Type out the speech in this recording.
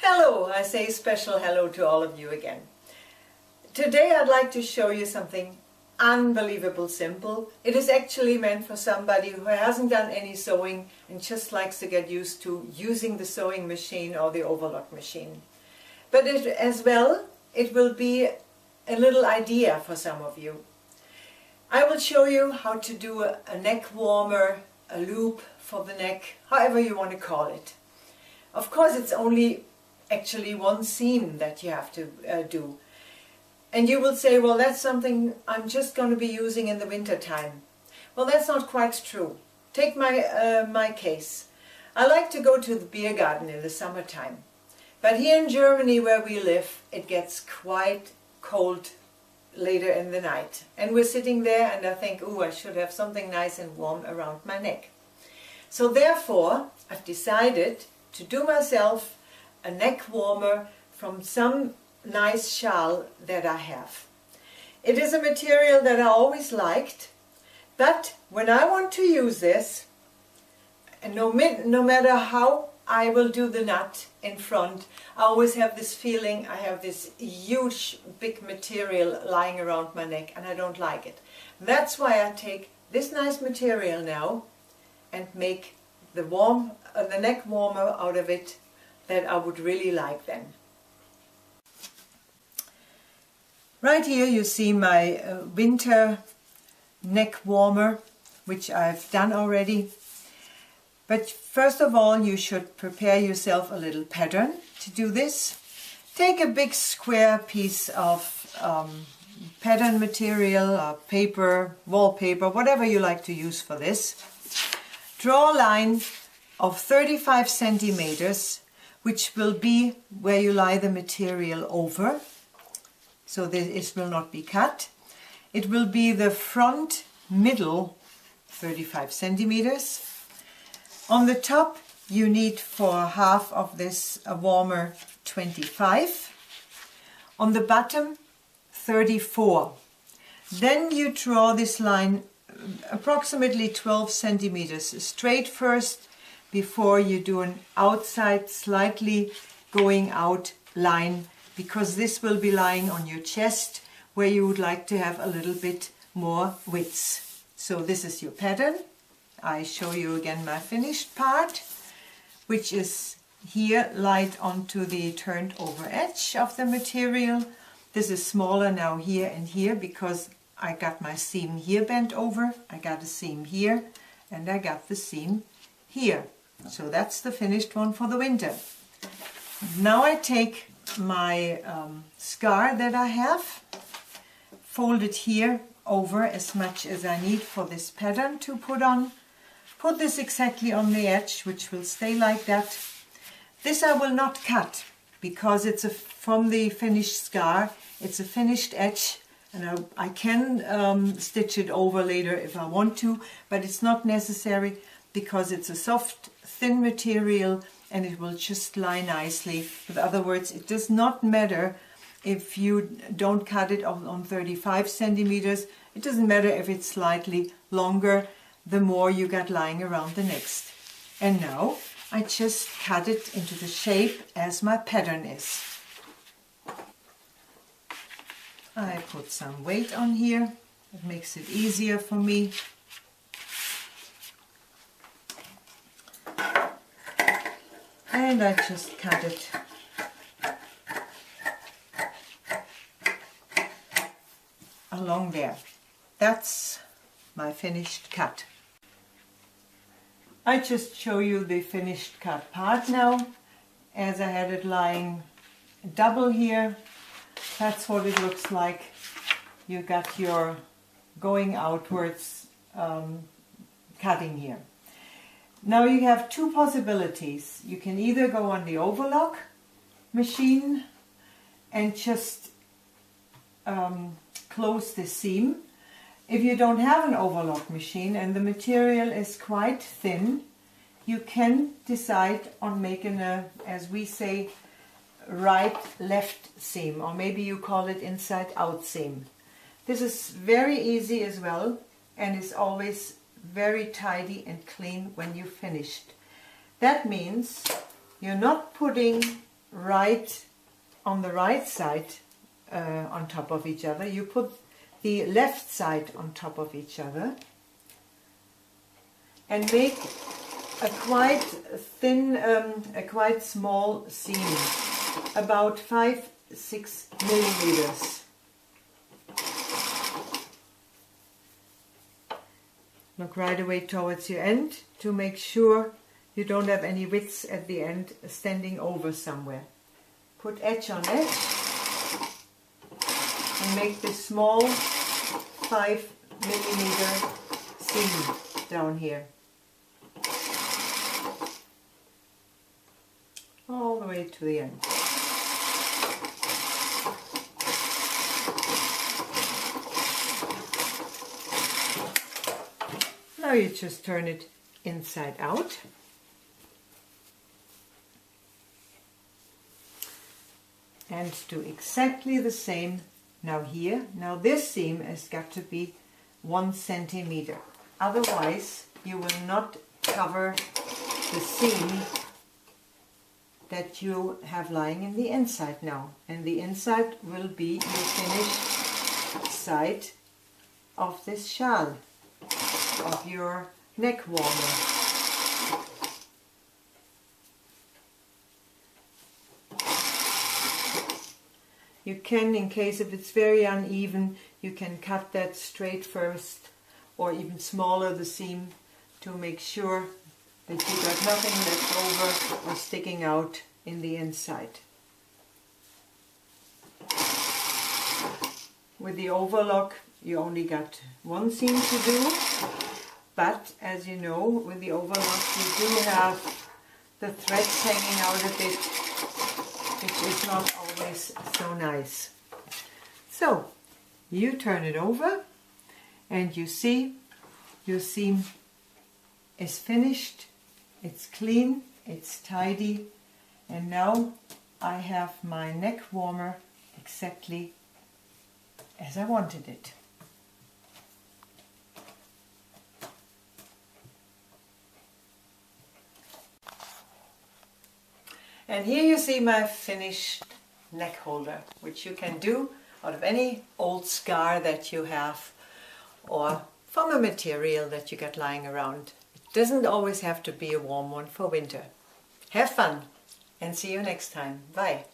Hello, I say special hello to all of you again. Today I'd like to show you something unbelievable simple. It is actually meant for somebody who hasn't done any sewing and just likes to get used to using the sewing machine or the overlock machine. But it will be a little idea for some of you. I will show you how to do a neck warmer, a loop for the neck, however you want to call it. Of course, it's only actually one seam that you have to do. And you will say, well, that's something I'm just going to be using in the winter time. Well, that's not quite true. Take my case. I like to go to the beer garden in the summertime. But here in Germany where we live, it gets quite cold later in the night. And we're sitting there and I think, oh, I should have something nice and warm around my neck. So therefore, I've decided to do myself a neck warmer from some nice shawl that I have. It is a material that I always liked, but when I want to use this, and no matter how I will do the knot in front, I always have this feeling I have this huge big material lying around my neck and I don't like it. That's why I take this nice material now and make the neck warmer out of it that I would really like then. Right here you see my winter neck warmer, which I've done already. But first of all, you should prepare yourself a little pattern to do this. Take a big square piece of pattern material, paper, wallpaper, whatever you like to use for this. Draw a line of 35 centimeters, which will be where you lie the material over, so that it will not be cut. It will be the front middle 35 centimeters. On the top you need for half of this a warmer 25. On the bottom 34. Then you draw this line approximately 12 centimeters straight first, before you do an outside slightly going out line, because this will be lying on your chest where you would like to have a little bit more width. So this is your pattern. I show you again my finished part, which is here light onto the turned over edge of the material. This is smaller now here and here because I got my seam here bent over, I got a seam here, and I got the seam here. So that's the finished one for the winter. Now I take my scar that I have, fold it here over as much as I need for this pattern to put on. Put this exactly on the edge, which will stay like that. This I will not cut because it's from the finished scar. It's a finished edge, and I can stitch it over later if I want to, but it's not necessary because it's a soft, thin material and it will just lie nicely. In other words, it does not matter if you don't cut it on 35 centimeters. It doesn't matter if it's slightly longer, the more you got lying around the next. And now I just cut it into the shape as my pattern is. I put some weight on here, it makes it easier for me. And I just cut it along there. That's my finished cut. I just show you the finished cut part now, as I had it lying double here. That's what it looks like. You got your going outwards cutting here. Now you have two possibilities. You can either go on the overlock machine and just close the seam. If you don't have an overlock machine and the material is quite thin, you can decide on making a, as we say, right-left seam, or maybe you call it inside-out seam. This is very easy as well and is always very tidy and clean when you've finished. That means you're not putting right on the right side on top of each other. You put the left side on top of each other and make a quite thin, a quite small seam, about 5-6 millimeters. Look right away towards your end to make sure you don't have any widths at the end standing over somewhere. Put edge on edge and make this small 5 millimeter seam down here. All the way to the end. Now you just turn it inside out. And do exactly the same now here. Now this seam has got to be 1 centimeter. Otherwise you will not cover the seam that you have lying in the inside now. And the inside will be your finished side of this shawl, of your neck warmer. You can, in case if it's very uneven, you can cut that straight first, or even smaller the seam, to make sure that you got nothing left over or sticking out in the inside. With the overlock you only got one seam to do, but as you know, with the overlock you do have the threads hanging out a bit, which is not always so nice. So you turn it over and you see your seam is finished, it's clean, it's tidy, and now I have my neck warmer exactly as I wanted it. And here you see my finished neck holder, which you can do out of any old scar that you have or from a material that you got lying around. It doesn't always have to be a warm one for winter. Have fun and see you next time. Bye.